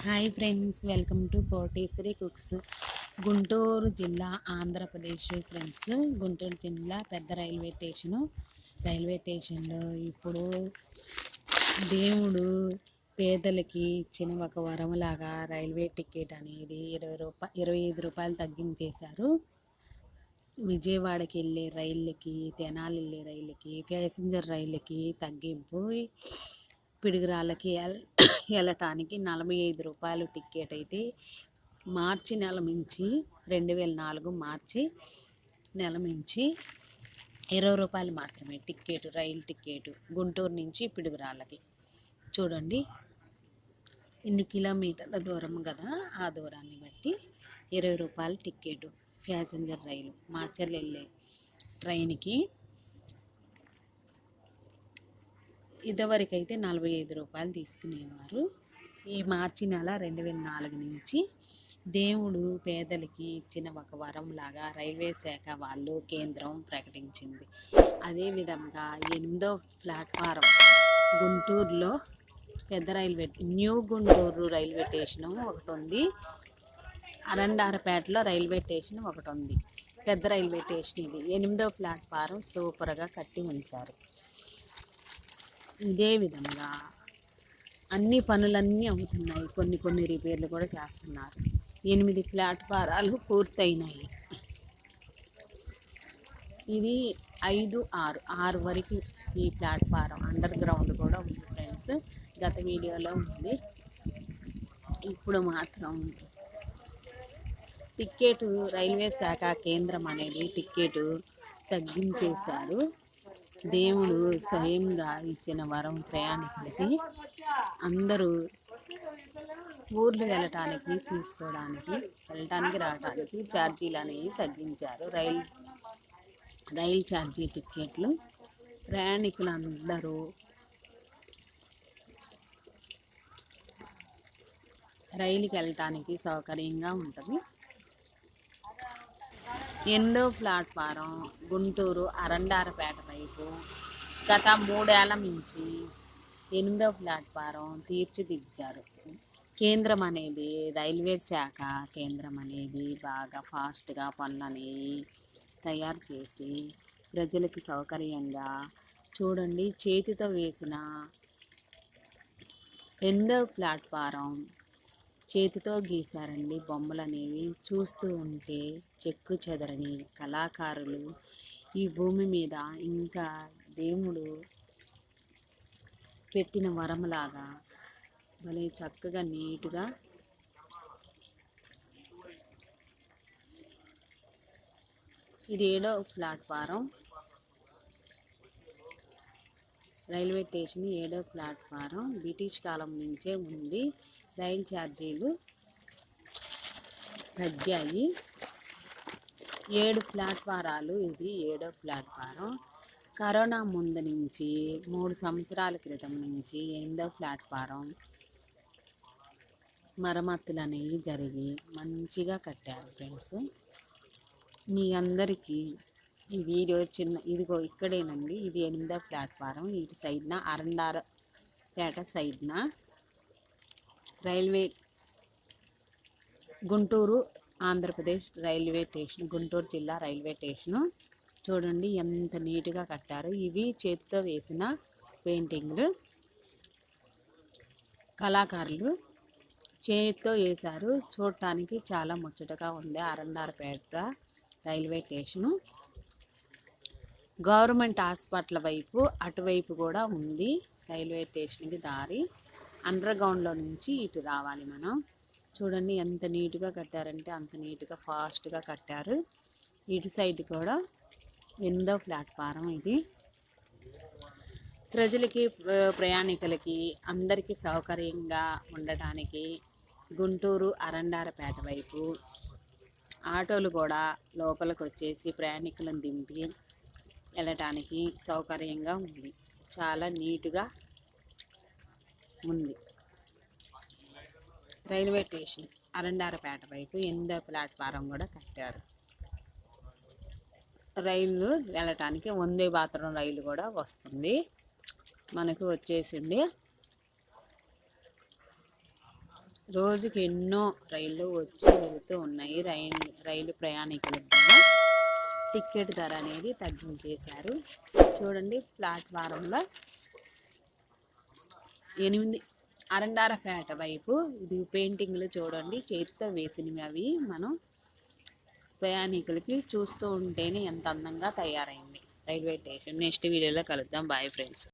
Hi friends, welcome to Koteswari cooks. Guntur జిల్లా, Andhra Pradesh friends. Guntur జిల్లా పెద్ద రైల్వే స్టేషన్లో ఇప్పుడు దేవుడు పేదలకి ఇచ్చిన ఒక వరంలాగా రైల్వే టికెట్ అనేది 25 రూపాయలు తగ్గించేశారు. విజయవాడకి వెళ్ళే రైళ్ళకి, తెనాలి వెళ్ళే రైళ్ళకి, ప్యాసింజర్ రైళ్ళకి తగ్గింపు. పిడుగురాళ్ళకి వెళ్ళటానికి 45 రూపాయలు టికెట్ అయితే మార్చి నెల నుంచి 2004 మార్చి నెల నుంచి 20 రూపాయలు మాత్రమే టికెట్, రైలు టికెట్ గుంటూరు నుంచి పిడుగురాళ్ళకి. చూడండి ఇన్ని కిలోమీటర్ల దూరం కదా, ఆ దూరాన్ని బట్టి 20 రూపాయలు టికెట్. ప్యాసింజర్ రైలు మాచర్ల వెళ్ళే ట్రైన్కి ఇదివరకైతే 45 రూపాయలు తీసుకునేవారు. ఈ మార్చి నెల 2004 నుంచి దేవుడు పేదలకి ఇచ్చిన ఒక వరంలాగా రైల్వే శాఖ వాళ్ళు కేంద్రం ప్రకటించింది. అదేవిధంగా 8వ ప్లాట్ఫారం గుంటూరులో న్యూ గుంటూరు రైల్వే స్టేషన్ ఒకటి ఉంది. అరండారపేటలో రైల్వే స్టేషన్ ఒకటి ఉంది. పెద్ద రైల్వే స్టేషన్ ఇది. 8వ ప్లాట్ఫారం సూపర్గా కట్టి ఉంచారు. ఇదే విధంగా అన్ని పనులన్నీ అవుతున్నాయి. కొన్ని రిపేర్లు కూడా చేస్తున్నారు. 8 ప్లాట్ఫారాలు పూర్తయినాయి. ఇది 5, 6 వరకు ఈ ప్లాట్ఫారం అండర్ గ్రౌండ్ కూడా ఉంది ఫ్రెండ్స్. గత వీడియోలో ఉంది. ఇప్పుడు మాత్రం టికెట్ రైల్వే శాఖ కేంద్రం అనేది టికెట్ తగ్గించేశారు. దేవుడు స్వయంగా ఇచ్చిన వరం ప్రయాణికులకి. అందరూ ఊర్లు వెళ్ళటానికి రావడానికి ఛార్జీలు అనేవి తగ్గించారు. రైలు ఛార్జీ టికెట్లు ప్రయాణికులందరూ రైలుకి వెళ్ళటానికి సౌకర్యంగా ఉంటుంది. 8వ ప్లాట్ఫారం గుంటూరు అరండారపేట వైపు గత 3 ఏళ్ల నుంచి 8వ ప్లాట్ఫారం తీర్చిదిద్దారు. కేంద్రం అనేది, రైల్వే శాఖ కేంద్రం అనేది బాగా ఫాస్ట్గా పనులనేవి తయారు చేసి ప్రజలకి సౌకర్యంగా. చూడండి, చేతితో వేసిన 8వ ప్లాట్ఫారం చేతితో గీశారండి బొమ్మలు అనేవి. చూస్తూ ఉంటే చెక్కు చెదరని కళాకారులు ఈ భూమి మీద ఇంకా దేవుడు పెట్టిన వరంలాగా భలే చక్కగా నీట్గా. ఇది 7వ ప్లాట్ఫారం రైల్వే స్టేషన్. 7వ ప్లాట్ఫారం బ్రిటిష్ కాలం నుంచే ఉంది. రైలు ఛార్జీలు తగ్గాయి. 7 ప్లాట్ఫారాలు. ఇది 7వ ప్లాట్ఫారం. కరోనా ముందు నుంచి 3 సంవత్సరాల క్రితం నుంచి 8వ ప్లాట్ఫారం మరమ్మతులు అనేవి జరిగి మంచిగా కట్టారు ఫ్రెండ్స్. మీ అందరికీ ఈ వీడియో ఇదిగో ఇక్కడేనండి. ఇది 8వ ప్లాట్ఫారం. ఇటు సైడ్న అరండారపేట సైడ్న railway Guntur Andhra Pradesh railway station, Guntur జిల్లా రైల్వే స్టేషను. చూడండి ఎంత నీట్గా కట్టారు. ఇవి చేతితో వేసిన పెయింటింగ్లు. కళాకారులు చేతితో వేశారు. చూడటానికి చాలా ముచ్చటగా ఉంది. అరండారపేట రైల్వే స్టేషను. గవర్నమెంట్ హాస్పిటల్ వైపు అటువైపు కూడా ఉంది రైల్వే స్టేషన్కి దారి. అండర్ గ్రౌండ్లో నుంచి ఇటు రావాలి మనం. చూడండి ఎంత నీట్గా కట్టారంటే అంత నీట్గా ఫాస్ట్గా కట్టారు. ఇటు సైడ్ కూడా 8వ ప్లాట్ఫారం ఇది. ప్రజలకి, ప్రయాణికులకి అందరికీ సౌకర్యంగా ఉండటానికి గుంటూరు అరండారపేట వైపు ఆటోలు కూడా లోపలికి వచ్చేసి ప్రయాణికులను దింపి వెళ్ళటానికి సౌకర్యంగా ఉంది. చాలా నీట్గా ఉంది రైల్వే స్టేషన్. అరండారపేట వైపు 8వ ప్లాట్ఫారం కూడా కట్టారు. రైలు వెళ్ళటానికి వందే భారతం రైలు కూడా వస్తుంది, మనకు వచ్చేసింది. రోజుకి ఎన్నో రైళ్ళు వచ్చి వెళుతూ ఉన్నాయి. రైలు ప్రయాణికులకు కూడా టికెట్ ధర అనేది తగ్గించేశారు. చూడండి ప్లాట్ఫారంలో 8 అరండారపేట వైపు ఇది పెయింటింగ్లు చూడండి చేతితో వేసినవి. అవి మనం ప్రయాణికులకి చూస్తూ ఉంటేనే ఎంత అందంగా తయారైంది రైల్వే స్టేషన్. నెక్స్ట్ వీడియోలో కలుద్దాం. Bye friends.